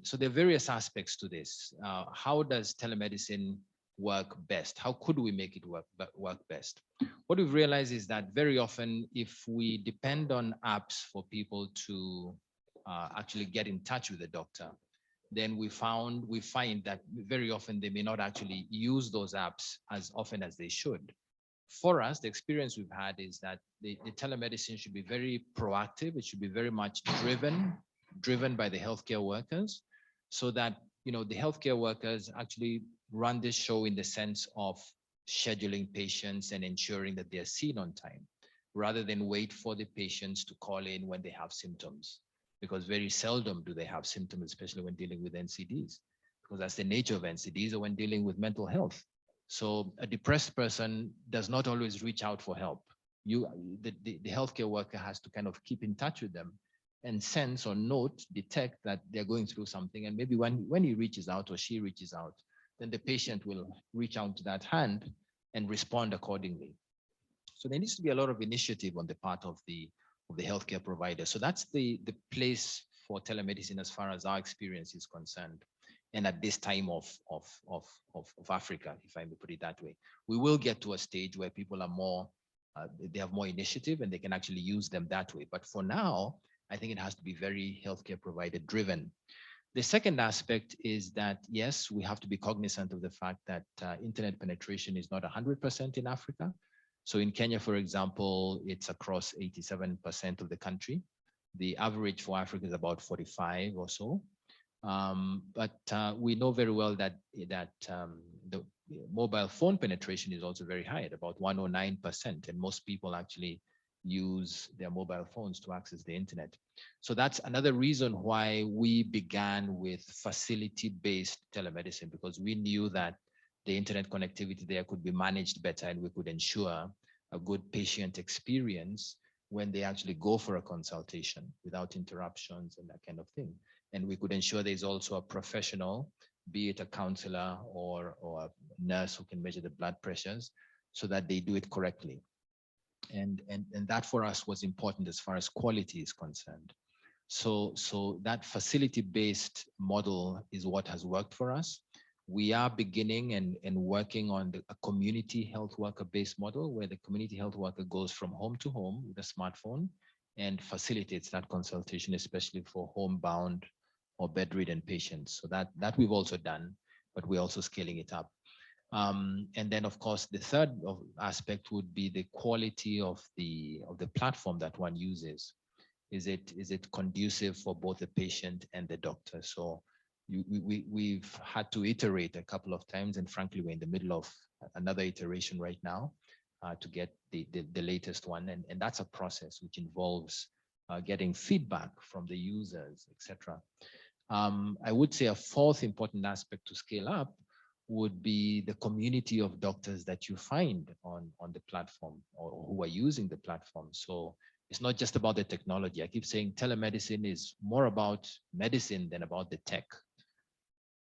So there are various aspects to this. How does telemedicine work best? How could we make it work best? What we've realized is that very often, if we depend on apps for people to actually get in touch with the doctor, then we find that very often they may not actually use those apps as often as they should. For us, the experience we've had is that the telemedicine should be very proactive. It should be very much driven by the healthcare workers, so that the healthcare workers actually run this show in the sense of scheduling patients and ensuring that they're seen on time, rather than wait for the patients to call in when they have symptoms, because very seldom do they have symptoms, especially when dealing with NCDs, because that's the nature of NCDs, or when dealing with mental health. So a depressed person does not always reach out for help. The healthcare worker has to kind of keep in touch with them and sense or detect that they're going through something. And maybe when he reaches out or she reaches out, then the patient will reach out to that hand and respond accordingly. So there needs to be a lot of initiative on the part of the healthcare provider. So that's the place for telemedicine as far as our experience is concerned. And at this time of Africa, if I may put it that way, we will get to a stage where people are more, they have more initiative and they can actually use them that way. But for now, I think it has to be very healthcare provider driven. The second aspect is that, yes, we have to be cognizant of the fact that internet penetration is not 100% in Africa. So in Kenya, for example, it's across 87% of the country. The average for Africa is about 45 or so. But we know very well that the mobile phone penetration is also very high at about 109%, and most people actually use their mobile phones to access the internet. So that's another reason why we began with facility-based telemedicine, because we knew that the internet connectivity there could be managed better, and we could ensure a good patient experience when they actually go for a consultation without interruptions and that kind of thing. And we could ensure there's also a professional, be it a counselor or a nurse who can measure the blood pressures, so that they do it correctly. And that for us was important as far as quality is concerned. So that facility-based model is what has worked for us. We are beginning and working on a community health worker-based model, where the community health worker goes from home to home with a smartphone and facilitates that consultation, especially for homebound or bedridden patients. So that we've also done, but we're also scaling it up. And then, of course, the third aspect would be the quality of the platform that one uses. Is it conducive for both the patient and the doctor? So we've had to iterate a couple of times, and frankly, we're in the middle of another iteration right now to get the latest one. And that's a process which involves getting feedback from the users, etc. I would say a fourth important aspect to scale up would be the community of doctors that you find on the platform, or who are using the platform. So it's not just about the technology. I keep saying telemedicine is more about medicine than about the tech.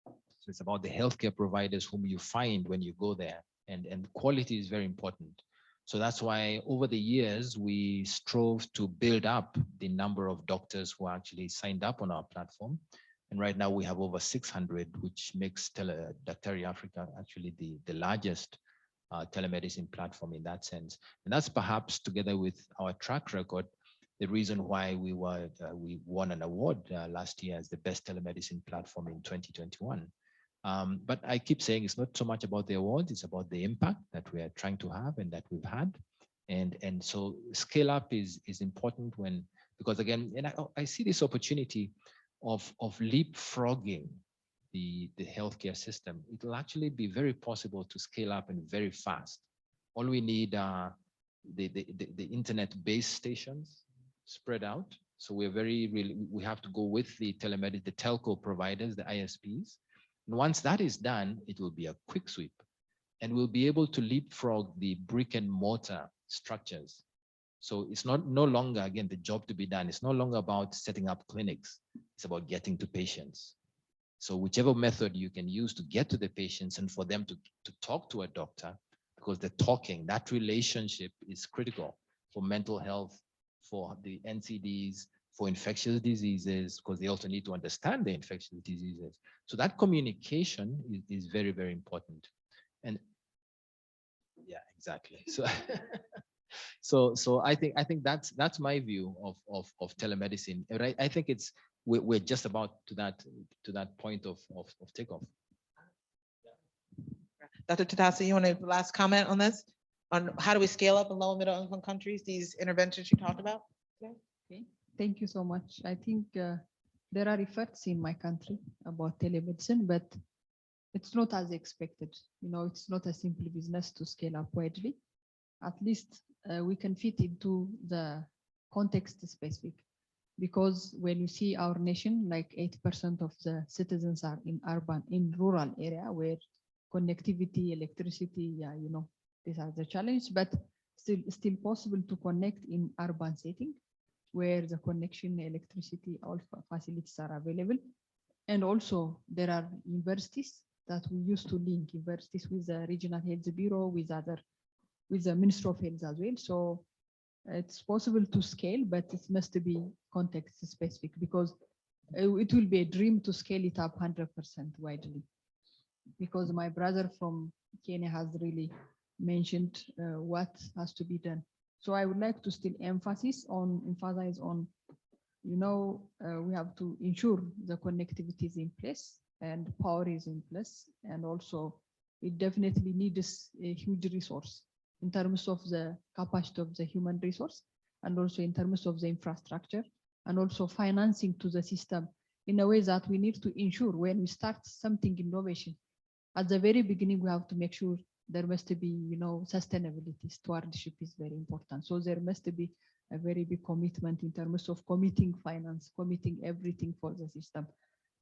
So it's about the healthcare providers whom you find when you go there, and quality is very important. So that's why over the years, we strove to build up the number of doctors who are actually signed up on our platform. And right now we have over 600, which makes Daktari Africa actually the largest telemedicine platform in that sense. And that's perhaps, together with our track record, the reason why we won an award last year as the best telemedicine platform in 2021. But I keep saying it's not so much about the award, it's about the impact that we are trying to have and that we've had. And so scale up is important because again, and I see this opportunity of leapfrogging the healthcare system. It will actually be very possible to scale up and very fast. All we need are the internet base stations spread out. So we have to go with the telemedicine, the telco providers, the ISPs. And once that is done, it will be a quick sweep, and we'll be able to leapfrog the brick and mortar structures. So it's no longer, again, the job to be done. It's no longer about setting up clinics. It's about getting to patients. So whichever method you can use to get to the patients and for them to talk to a doctor, because the talking, that relationship is critical for mental health, for the NCDs, for infectious diseases, because they also need to understand the infectious diseases. So that communication is very, very important. And yeah, exactly. So I think that's my view of telemedicine. Right? I think we're just about to that point of takeoff. Dr. Tatasi, you want to last comment on this? On how do we scale up in low and middle income countries, these interventions you talked about? Okay, thank you so much. I think there are efforts in my country about telemedicine, but it's not as expected. You know, it's not a simple business to scale up widely. At least we can fit into the context specific, because when you see our nation, like 8% of the citizens are in rural area where connectivity, electricity, yeah, you know, these are the challenge, but still possible to connect in urban setting where the connection, electricity, all facilities are available. And also there are universities that we used to link universities with the regional health bureau, with the Ministry of Health as well. So it's possible to scale, but it must be context specific, because it will be a dream to scale it up 100% widely. Because my brother from Kenya has really mentioned what has to be done. So I would like to still emphasize on, you know, we have to ensure the connectivity is in place and power is in place. And also it definitely needs a huge resource in terms of the capacity of the human resource, and also in terms of the infrastructure, and also financing to the system in a way that we need to ensure when we start something innovation. At the very beginning, we have to make sure there must be, you know, sustainability. Stewardship is very important. So there must be a very big commitment in terms of committing finance, committing everything for the system.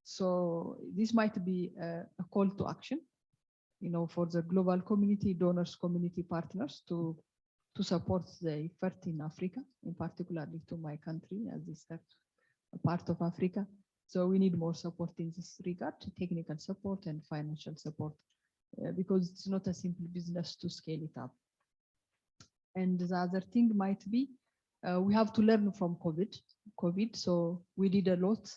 So this might be a call to action, you know, for the global community, donors, community partners to support the effort in Africa, in particular to my country as this a part of Africa. So we need more support in this regard, technical support and financial support, because it's not a simple business to scale it up. And the other thing might be, we have to learn from COVID. So we did a lot,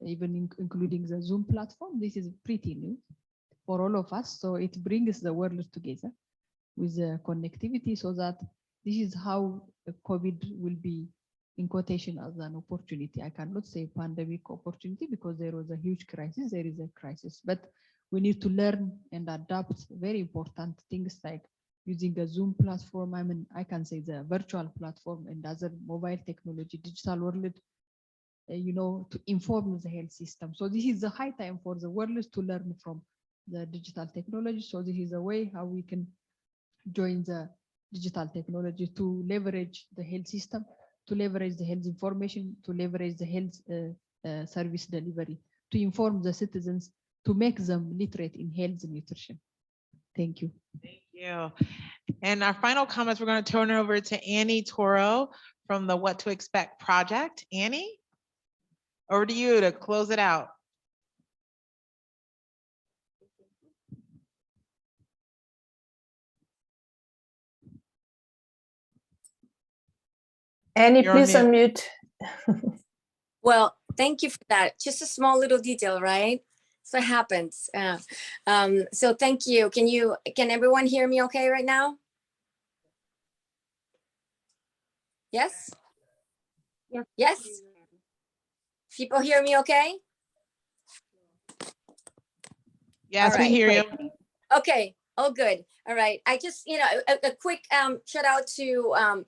even including the Zoom platform. This is pretty new for all of us. So it brings the world together with the connectivity, so that this is how COVID will be in quotation as an opportunity. I cannot say pandemic opportunity because there was a huge crisis, there is a crisis, but we need to learn and adapt very important things like using a Zoom platform. I mean, I can say the virtual platform and other mobile technology, digital world, you know, to inform the health system. So this is the high time for the world to learn from the digital technology. So this is a way how we can join the digital technology to leverage the health system, to leverage the health information, to leverage the health service delivery, to inform the citizens, to make them literate in health and nutrition. Thank you. Thank you. And our final comments, we're going to turn it over to Annie Toro from the What to Expect project. Annie, over to you to close it out. Annie, You're on please unmute. Well, thank you for that. Just a small little detail, right? So it happens. So thank you. Can everyone hear me okay right now? Yes? Yes? People hear me okay? Yes, All we right. hear you. Okay. Oh, good. All right. I just, you know, a quick shout out to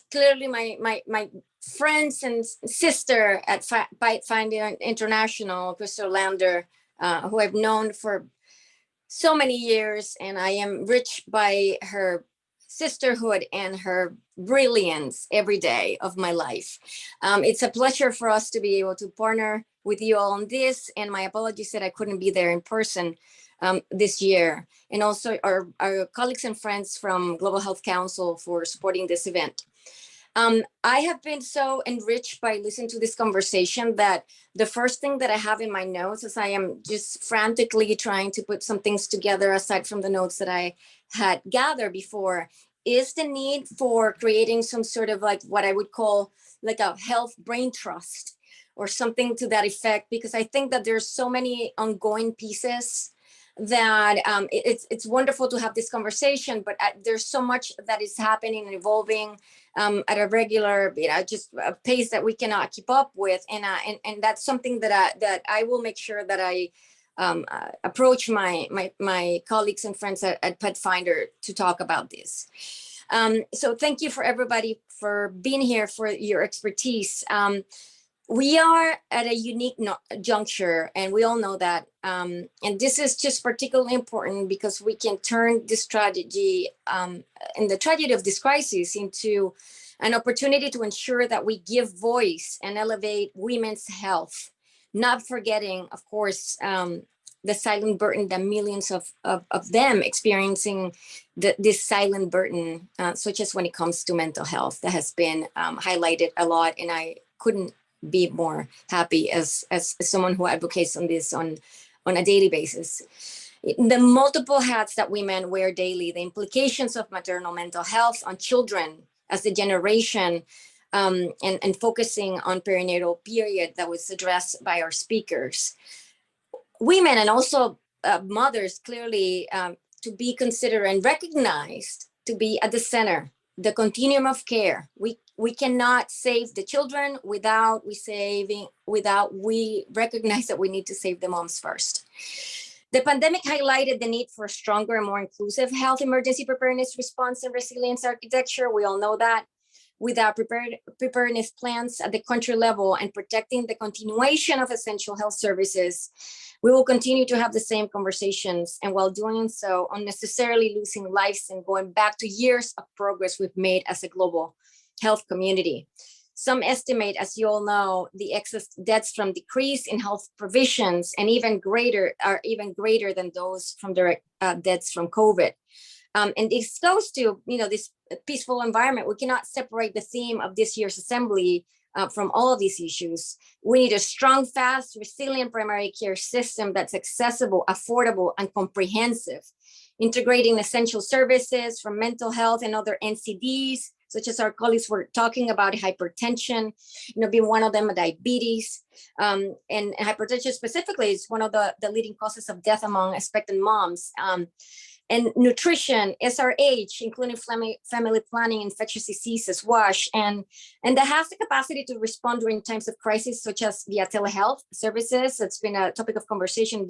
clearly my friends and sister at Pathfinder International, Crystal Lander, who I've known for so many years, and I am rich by her sisterhood and her brilliance every day of my life. It's a pleasure for us to be able to partner with you all on this. And my apologies that I couldn't be there in person this year. And also our colleagues and friends from Global Health Council for supporting this event. I have been so enriched by listening to this conversation that the first thing that I have in my notes, as I am just frantically trying to put some things together aside from the notes that I had gathered before, is the need for creating some sort of like what I would call like a health brain trust or something to that effect, because I think that there's so many ongoing pieces that it's wonderful to have this conversation, but there's so much that is happening and evolving at a regular, just a pace that we cannot keep up with, and that's something that I will make sure that I approach my colleagues and friends at Pathfinder to talk about this. So thank you for everybody for being here, for your expertise. We are at a unique juncture, and we all know that. And this is just particularly important because we can turn this tragedy and the tragedy of this crisis into an opportunity to ensure that we give voice and elevate women's health, not forgetting, of course, the silent burden that millions of them experiencing this silent burden, such as when it comes to mental health, that has been highlighted a lot. And I couldn't be more happy as someone who advocates on this on a daily basis. The multiple hats that women wear daily, the implications of maternal mental health on children as a generation, and focusing on perinatal period that was addressed by our speakers. Women and also mothers clearly to be considered and recognized to be at the center, the continuum of care. We cannot save the children without we recognize that we need to save the moms first. The pandemic highlighted the need for a stronger and more inclusive health emergency preparedness response and resilience architecture. We all know that. Without preparedness plans at the country level and protecting the continuation of essential health services, we will continue to have the same conversations, and while doing so, unnecessarily losing lives and going back to years of progress we've made as a global health community. Some estimate, as you all know, the excess deaths from decrease in health provisions and even greater than those from direct deaths from COVID. And this goes to, this peaceful environment. We cannot separate the theme of this year's assembly from all of these issues. We need a strong, fast, resilient primary care system that's accessible, affordable, and comprehensive, integrating essential services from mental health and other NCDs, such as our colleagues were talking about hypertension, being one of them, diabetes, and hypertension specifically is one of the leading causes of death among expectant moms. And nutrition, SRH, including family planning, infectious diseases, WASH, and that has the capacity to respond during times of crisis, such as via telehealth services. That's been a topic of conversation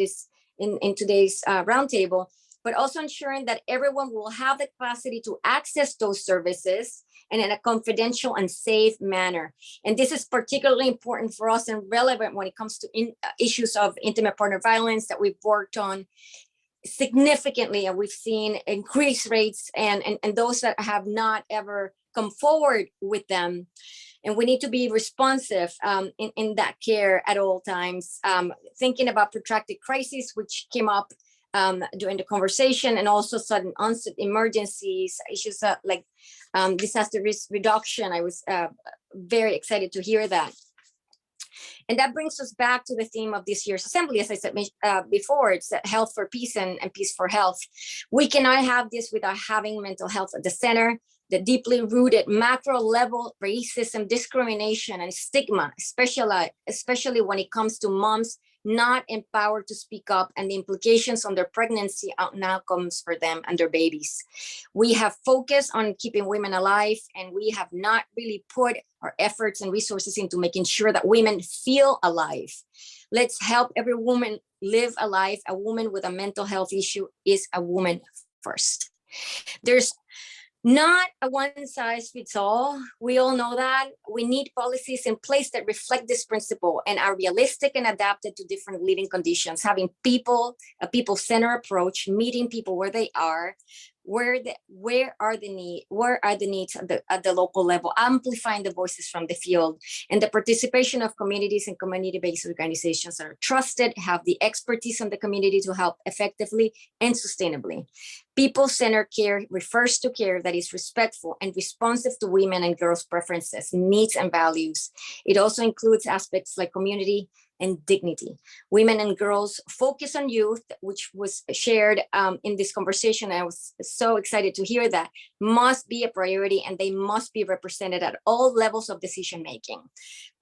in today's roundtable, but also ensuring that everyone will have the capacity to access those services and in a confidential and safe manner. And this is particularly important for us and relevant when it comes to issues of intimate partner violence that we've worked on significantly, and we've seen increased rates and those that have not ever come forward with them. And we need to be responsive in that care at all times, thinking about protracted crises, which came up during the conversation, and also sudden onset emergencies, issues like disaster risk reduction. I was very excited to hear that. And that brings us back to the theme of this year's assembly. As I said before, it's health for peace and peace for health. We cannot have this without having mental health at the center. The deeply rooted macro level racism, discrimination, and stigma, especially when it comes to moms not empowered to speak up, and the implications on their pregnancy and outcomes for them and their babies. We have focused on keeping women alive, and we have not really put our efforts and resources into making sure that women feel alive. Let's help every woman live a life. A woman with a mental health issue is a woman first. There's not a one size fits all. We all know that. We need policies in place that reflect this principle and are realistic and adapted to different living conditions, having a people-centered approach, meeting people where they are, where are the needs at the local level, amplifying the voices from the field, and the participation of communities and community-based organizations that are trusted, have the expertise in the community to help effectively and sustainably. People-centered care refers to care that is respectful and responsive to women and girls' preferences, needs, and values. It also includes aspects like community and dignity. Women and girls focus on youth, which was shared in this conversation. I was so excited to hear that, must be a priority, and they must be represented at all levels of decision-making.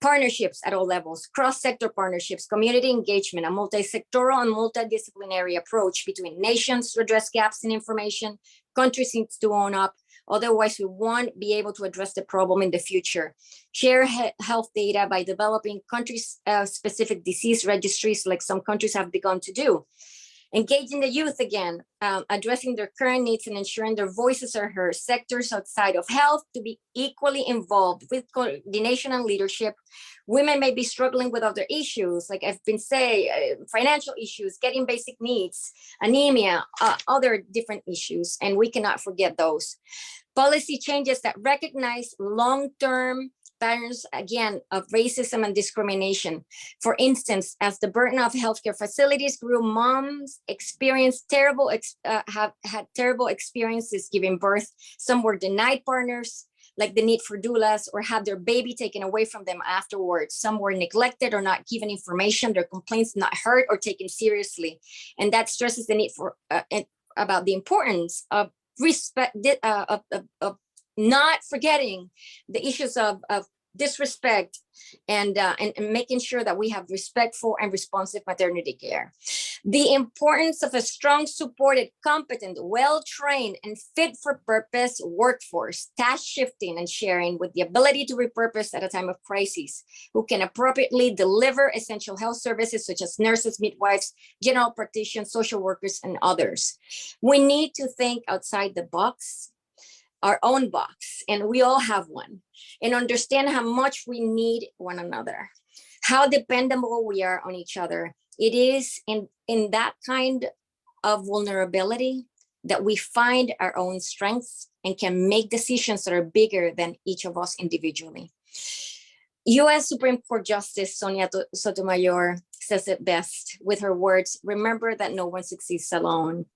Partnerships at all levels, cross-sector partnerships, community engagement, a multi-sectoral and multidisciplinary approach between nations to address gaps in information. Countries need to own up. Otherwise, we won't be able to address the problem in the future. Share health data by developing country-specific disease registries, like some countries have begun to do. Engaging the youth again, addressing their current needs and ensuring their voices are heard. Sectors outside of health to be equally involved with coordination and leadership. Women may be struggling with other issues, like I've been saying, financial issues, getting basic needs, anemia, other different issues, and we cannot forget those. Policy changes that recognize long-term patterns, again, of racism and discrimination. For instance, as the burden of healthcare facilities grew, moms experienced have had terrible experiences giving birth. Some were denied partners, like the need for doulas, or had their baby taken away from them afterwards. Some were neglected or not given information, their complaints not heard or taken seriously. And that stresses the need for about the importance of respect, of not forgetting the issues of disrespect and making sure that we have respectful and responsive maternity care. The importance of a strong, supported, competent, well-trained, and fit for purpose workforce, task shifting and sharing with the ability to repurpose at a time of crisis, who can appropriately deliver essential health services such as nurses, midwives, general practitioners, social workers, and others. We need to think outside the box, our own box, and we all have one, and understand how much we need one another, how dependable we are on each other. It is in that kind of vulnerability that we find our own strengths and can make decisions that are bigger than each of us individually. US Supreme Court Justice Sonia Sotomayor says it best with her words, "Remember that no one succeeds alone."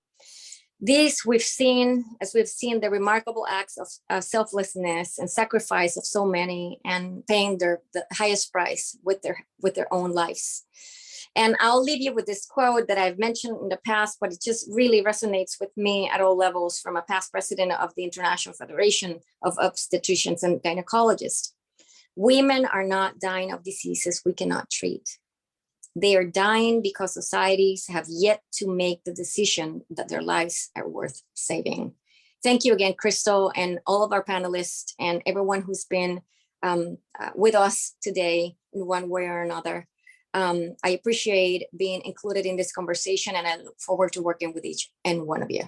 This we've seen the remarkable acts of selflessness and sacrifice of so many, and paying the highest price with their own lives. And I'll leave you with this quote that I've mentioned in the past, but it just really resonates with me at all levels, from a past president of the International Federation of Obstetricians and Gynecologists. "Women are not dying of diseases we cannot treat. They are dying because societies have yet to make the decision that their lives are worth saving." Thank you again, Crystal, and all of our panelists and everyone who's been with us today in one way or another. I appreciate being included in this conversation, and I look forward to working with each and one of you.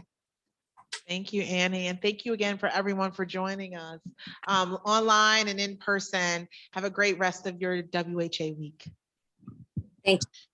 Thank you, Annie. And thank you again for everyone for joining us online and in person. Have a great rest of your WHA week. Thank you.